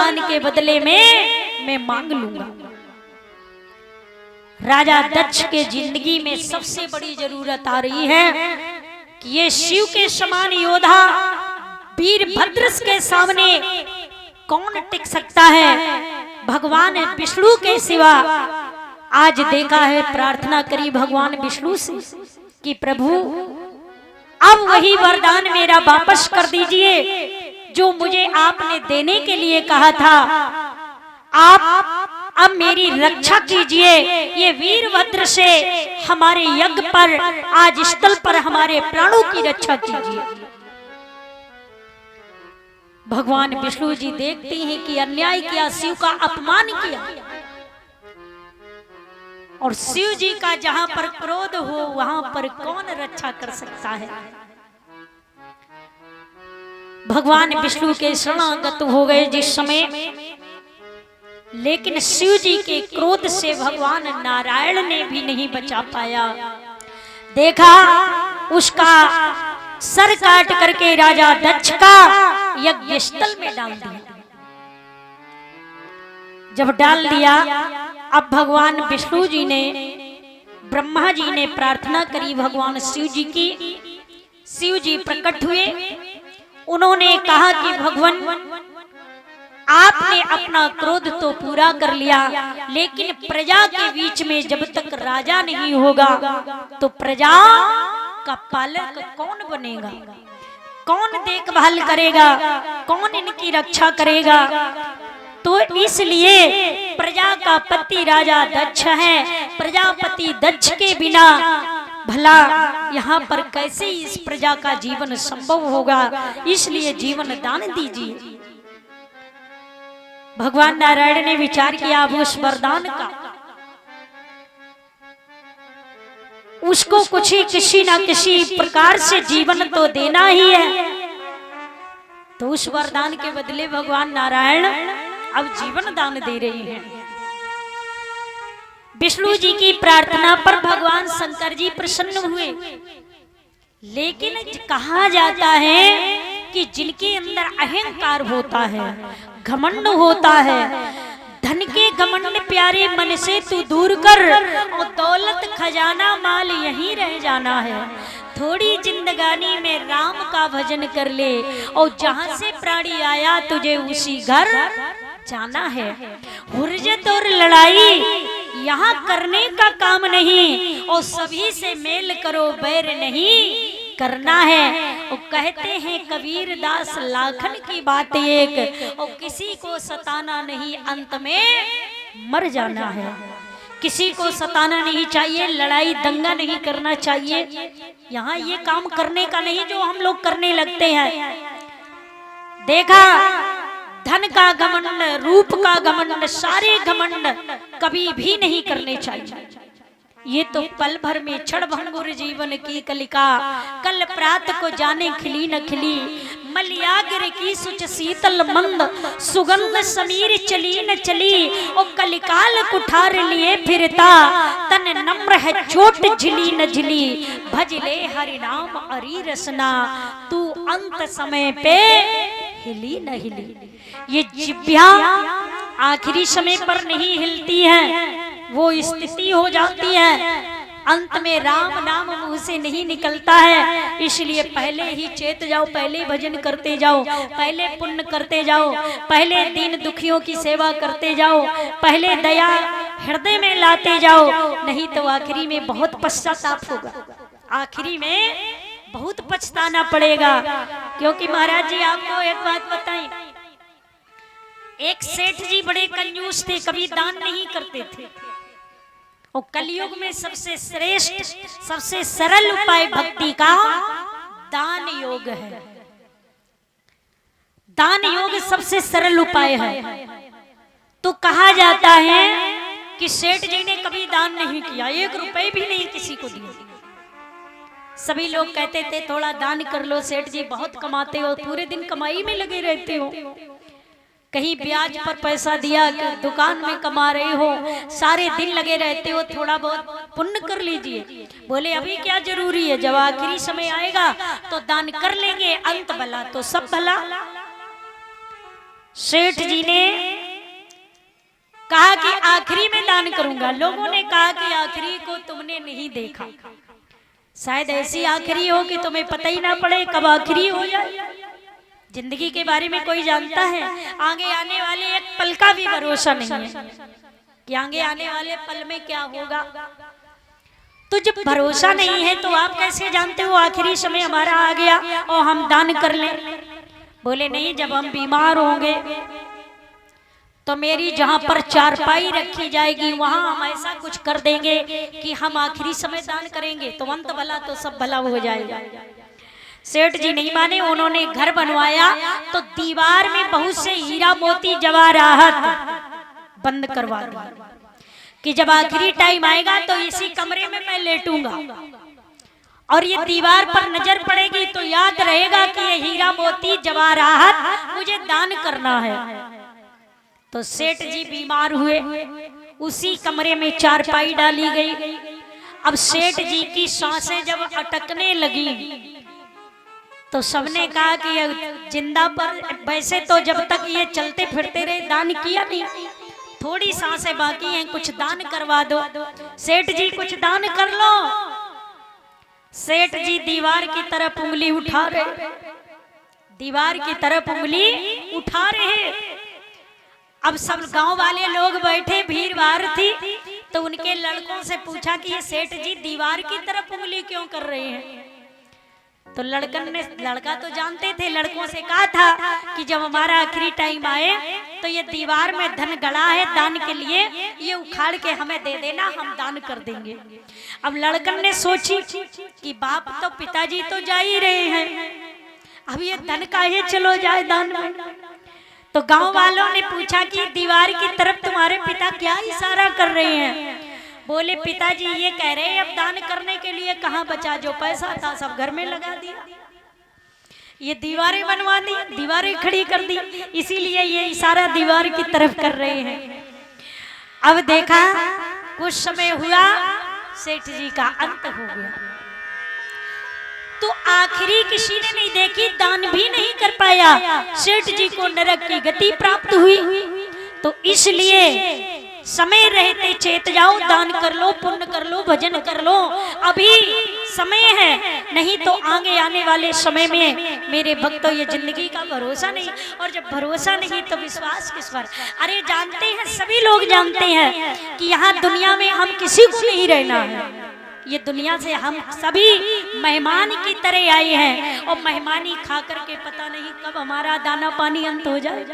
वरदान के बदले में मैं मांग लूंगा। राजा दक्ष के जिंदगी में सबसे बड़ी जरूरत आ रही है कि ये शिव के समान योद्धा वीरभद्र के सामने कौन टिक सकता है। भगवान विष्णु के सिवा आज देखा है, प्रार्थना करी भगवान विष्णु से कि प्रभु अब वही वरदान मेरा वापस कर दीजिए जो मुझे आपने देने के लिए कहा था। आप अब मेरी रक्षा कीजिए, ये वीरभद्र से हमारे यज्ञ पर आज स्थल पर हमारे प्राणों की रक्षा कीजिए। भगवान विष्णु जी देखते हैं कि अन्याय किया, शिव का अपमान किया, और शिव जी का जहां पर क्रोध हो वहां पर कौन रक्षा कर सकता है। भगवान विष्णु के शरणागत हो गए जिस समय, लेकिन शिव जी के क्रोध से भगवान नारायण ने भी नहीं बचा पाया। देखा उसका सर काट करके राजा दक्ष का यज्ञ स्थल में डाल दिया। जब डाल दिया, अब भगवान विष्णु जी ने, ब्रह्मा जी ने प्रार्थना करी भगवान शिव जी की। शिव जी प्रकट हुए, उन्होंने कहा कि भगवान आपने अपना क्रोध तो पूरा कर लिया, लेकिन प्रजा के बीच में जब तक राजा नहीं होगा तो प्रजा का पालक कौन बनेगा, कौन देखभाल करेगा, कौन इनकी रक्षा करेगा। तो इसलिए प्रजा का पति राजा दक्ष है, प्रजापति दक्ष के बिना भला यहाँ पर कैसे इस प्रजा का जीवन संभव होगा, इसलिए जीवन दान दीजिए। भगवान नारायण ने विचार किया अब उस वरदान का, उसको कुछ ही किसी ना किसी प्रकार से जीवन तो देना ही है। तो उस वरदान के बदले भगवान नारायण अब जीवन दान दे रहे हैं। विष्णु जी की प्रार्थना पर भगवान शंकर जी प्रसन्न हुए, लेकिन कहा जाता है कि जिनके अंदर अहंकार होता है, घमंड होता है, धन के घमंड प्यारे मन से तू दूर कर, और दौलत खजाना माल यहीं रह जाना है। थोड़ी जिंदगानी में राम का भजन कर ले, और जहां से प्राणी आया तुझे उसी घर जाना है। हुर्जत और लड़ाई यहाँ करने का काम नहीं, और सभी से मेल करो बैर नहीं करना है। और कहते हैं कबीर दास लाखन की बात एक, और किसी को सताना नहीं अंत में मर जाना है। किसी को सताना नहीं चाहिए, लड़ाई दंगा नहीं करना चाहिए। यहाँ ये काम करने का नहीं जो हम लोग करने लगते हैं। देखा, धन का घमंड, रूप का घमंड, सारे घमंड कभी भी नहीं करने चाहिए। ये तो पल भर में क्षण भंगुर जीवन की कलिका, कल प्रात को जाने खिली न खिली। मलयाग्र की सुच शीतल मंद, सुगंध समीर चली न चली। और कलिकाल कुठार लिए फिरता, तन नम्र है चोट झिली न झिली। भजले हरि नाम अरी रसना, तू अंत समय पे हिली न हिली। ये जिभ्या आखिरी समय पर नहीं हिलती है, वो स्थिति हो जाती है, अंत में राम नाम मुंह से नहीं निकलता है। इसलिए पहले ही चेत जाओ, पहले भजन करते जाओ, पहले पुण्य करते जाओ, पहले दीन दुखियों की सेवा करते जाओ, पहले दया हृदय में लाते जाओ, नहीं तो आखिरी में बहुत पश्चाताप होगा, आखिरी में बहुत पछताना पड़ेगा। क्योंकि महाराज जी आपको एक बात बताएं, एक सेठ जी बड़े कंजूस थे, कभी दान नहीं करते थे। और कलयुग में सबसे श्रेष्ठ, सबसे सरल उपाय भक्ति का दान योग है। दान योग सबसे सरल उपाय है। तो कहा जाता है कि सेठ जी ने कभी दान नहीं किया, 1 रुपए भी नहीं किसी को दिया। सभी लोग कहते थे थोड़ा दान कर लो, सेठ जी बहुत कमाते हो, पूरे दिन कमाई में लगे रहते हो, कहीं ब्याज पर पैसा दिया, दुकान में कमा रहे हो, सारे दिन लगे रहते हो, थोड़ा बहुत पुण्य कर लीजिए। बोले अभी क्या जरूरी है, जब आखिरी समय आएगा तो दान कर लेंगे, अंत भला तो सब भला। सेठ जी ने कहा कि आखिरी में दान करूंगा। लोगों ने कहा कि आखिरी को तुमने नहीं देखा, शायद ऐसी आखिरी हो कि तुम्हें पता ही ना पड़े कब आखिरी हो जाए। जिंदगी के बारे में कोई जानता है? आगे आने वाले एक पल का भी भरोसा नहीं है कि आगे आने वाले पल में क्या होगा। तो जब भरोसा नहीं है तो आप कैसे जानते हो आखिरी समय हमारा आ गया और हम दान कर लें? बोले नहीं, जब हम बीमार होंगे तो मेरी जहां पर चारपाई रखी जाएगी वहां हम ऐसा कुछ कर देंगे कि हम आखिरी समय दान करेंगे, तो अंत भला तो सब भला हो जाएगा। सेठ जी नहीं माने, उन्होंने घर बनवाया तो दीवार में बहुत से हीरा मोती जवाहरात बंद करवा दिया कि जब आखिरी टाइम आएगा तो इसी कमरे में मैं लेटूंगा और ये दीवार पर नजर पड़ेगी तो याद रहेगा कि ये हीरा मोती जवाहरात मुझे दान करना है। तो सेठ जी बीमार हुए, उसी कमरे में चारपाई डाली गई। अब सेठ जी की सांसें जब अटकने लगी तो सबने कहा कि जिंदा पर वैसे तो जब तक ये चलते फिरते रहे दान किया नहीं, थोड़ी सांसें बाकी हैं, कुछ दान करवा दो। सेठ जी कुछ दान कर लो। सेठ जी दीवार की तरफ उंगली उठा रहे, दीवार की तरफ उंगली उठा रहे। अब सब गांव वाले लोग बैठे, भीड़ भाड़ थी, तो उनके लड़कों से पूछा कि ये सेठ जी दीवार की तरफ उंगली क्यों कर रहे हैं? तो लड़का तो जानते थे, लड़कों से कहा था कि जब हमारा आखिरी टाइम आए तो ये दीवार में धन गड़ा है दान के लिए, ये उखाड़ के हमें दे देना, हम दान कर देंगे। अब लड़कन ने सोची कि बाप तो पिताजी तो जा ही रहे हैं, अब ये धन काहे चलो जाए दान में। तो गांव वालों ने पूछा कि दीवार की तरफ तुम्हारे पिता क्या इशारा कर रहे हैं? बोले पिताजी ये कह रहे हैं अब दान करने के लिए कहाँ बचा, जो पैसा था सब घर में लगा दिया, ये दीवारें बनवा दी, दीवारें खड़ी कर दी, इसीलिए ये इशारा दीवार की तरफ कर रहे हैं। अब देखा कुछ समय हुआ, सेठ जी का अंत हो गया। तो आखिरी किसी ने नहीं देखी, दान भी नहीं कर पाया, सेठ जी को नरक की गति प्राप्त हुई। तो इसलिए समय रहते चेत जाओ, दान कर लो, पुण्य कर लो, भजन कर लो, अभी समय है, नहीं तो आगे आने वाले समय में मेरे भक्तों ये जिंदगी का भरोसा नहीं। और जब भरोसा नहीं तो विश्वास किस पर? अरे जानते हैं, सभी लोग जानते हैं कि यहाँ दुनिया में हम किसी को नहीं रहना है, ये दुनिया से हम सभी मेहमान की तरह आए हैं और मेहमानी खा करके पता नहीं कब हमारा दाना पानी अंत हो जाए।